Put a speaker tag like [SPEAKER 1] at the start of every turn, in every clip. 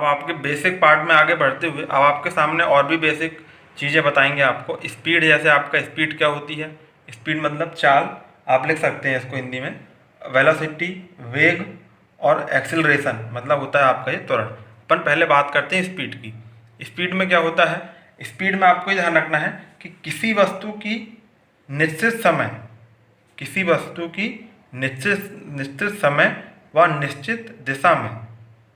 [SPEAKER 1] आपके basic part में आगे बढ़ते हुए अब आपके सामने और भी बेसिक चीज़ें बताएंगे आपको। स्पीड, जैसे आपका स्पीड क्या होती है, स्पीड मतलब चाल, आप लिख सकते हैं इसको हिंदी में। वेलोसिटी, वेग, और एक्सिलरेशन मतलब होता है आपका ये त्वरण। अपन पहले बात करते हैं स्पीड की। स्पीड में क्या होता है, स्पीड में आपको ये ध्यान रखना है कि किसी वस्तु की निश्चित समय, किसी वस्तु की निश्चित समय व निश्चित दिशा में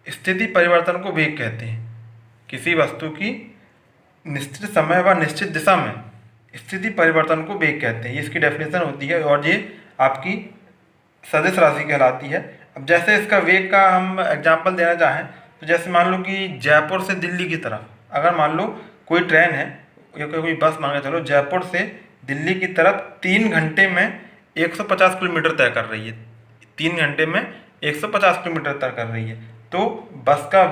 [SPEAKER 1] स्थिति परिवर्तन को वेग कहते हैं। किसी वस्तु की निश्चित समय व निश्चित दिशा में स्थिति परिवर्तन को वेग कहते हैं, ये इसकी डेफिनेशन होती है और ये आपकी सदिश राशि कहलाती है। अब जैसे इसका वेग का हम एग्जांपल देना चाहें तो जैसे मान लो कि जयपुर से दिल्ली की तरफ अगर मान लो कोई ट्रेन है या कोई बस, मान के चलो जयपुर से दिल्ली की तरफ 3 घंटे में 150 किलोमीटर तय कर रही है, 3 घंटे में 150 किलोमीटर तय कर रही है, तो बस का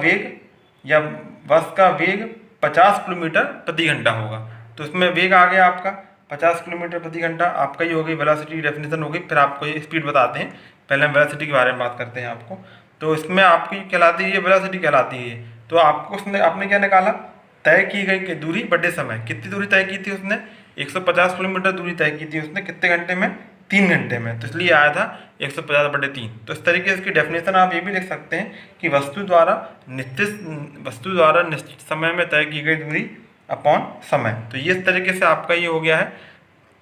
[SPEAKER 1] वेग 50 किलोमीटर प्रति घंटा होगा। तो इसमें वेग आ गया आपका 50 किलोमीटर प्रति घंटा, आपका ही हो गई वेलोसिटी डेफिनेशन हो गई। फिर आपको ये स्पीड बताते हैं, पहले हम वेलोसिटी के बारे में बात करते हैं आपको। तो इसमें आपकी कहलाती है, वेलोसिटी कहलाती है। तो आपको उसने आपने क्या निकाला, तय की गई दूरी बटे समय। कितनी दूरी तय की थी उसने, 150 किलोमीटर दूरी तय की थी उसने, कितने घंटे में, 3 घंटे में, तो इसलिए आया था 150/3। तो इस तरीके से इसकी डेफिनेशन आप ये भी लिख सकते हैं कि वस्तु द्वारा निश्चित समय में तय की गई दूरी अपॉन समय। तो ये इस तरीके से आपका ये हो गया है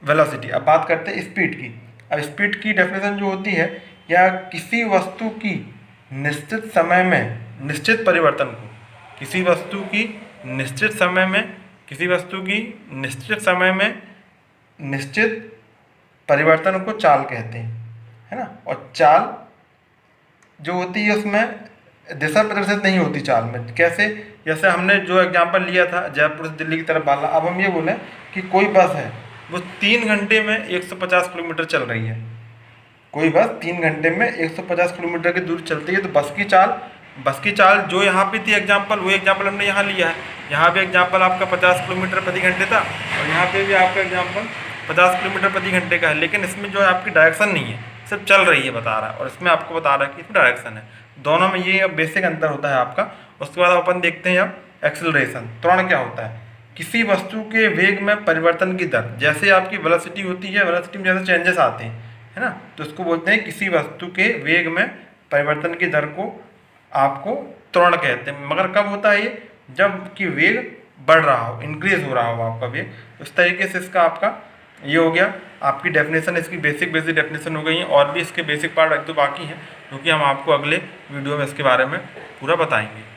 [SPEAKER 1] वेलोसिटी। अब बात करते हैं स्पीड की। अब स्पीड की डेफिनेशन जो होती है, या किसी वस्तु की निश्चित समय में निश्चित परिवर्तन को, किसी वस्तु की निश्चित समय में निश्चित परिवर्तन को चाल कहते हैं, है ना। और चाल जो होती है उसमें दिशा प्रदर्शित नहीं होती चाल में। कैसे, जैसे हमने जो एग्जांपल लिया था जयपुर से दिल्ली की तरफ वाला, अब हम ये बोलें कि कोई बस है वो 3 घंटे में 150 किलोमीटर चल रही है, कोई बस 3 घंटे में 150 किलोमीटर की दूरी चलती है, तो बस की चाल जो यहाँ पे थी एग्जांपल, वो एग्जांपल हमने यहाँ लिया है। यहाँ पे एग्जांपल आपका 50 किलोमीटर प्रति घंटे था और यहाँ पे भी आपका एग्जांपल 50 किलोमीटर प्रति घंटे का है, लेकिन इसमें जो है आपकी डायरेक्शन नहीं है, सिर्फ चल रही है बता रहा है, और इसमें आपको बता रहा है कि इसमें डायरेक्शन है। दोनों में ये बेसिक अंतर होता है आपका। उसके बाद अपन देखते हैं अब एक्सिलरेशन, त्वरण क्या होता है, किसी वस्तु के वेग में परिवर्तन की दर। जैसे आपकी वेलोसिटी होती है, वेलोसिटी में जैसे चेंजेस आते हैं, है ना, तो उसको बोलते हैं किसी वस्तु के वेग में परिवर्तन की दर को आपको त्वरण कहते हैं। मगर कब होता है ये, जब कि वेग बढ़ रहा हो, इंक्रीज हो रहा हो आपका वेग। उस तरीके से इसका आपका ये हो गया आपकी डेफिनेशन, इसकी बेसिक डेफिनेशन हो गई है। और भी इसके बेसिक पार्ट एक दो बाकी हैं, क्योंकि हम आपको अगले वीडियो में इसके बारे में पूरा बताएंगे।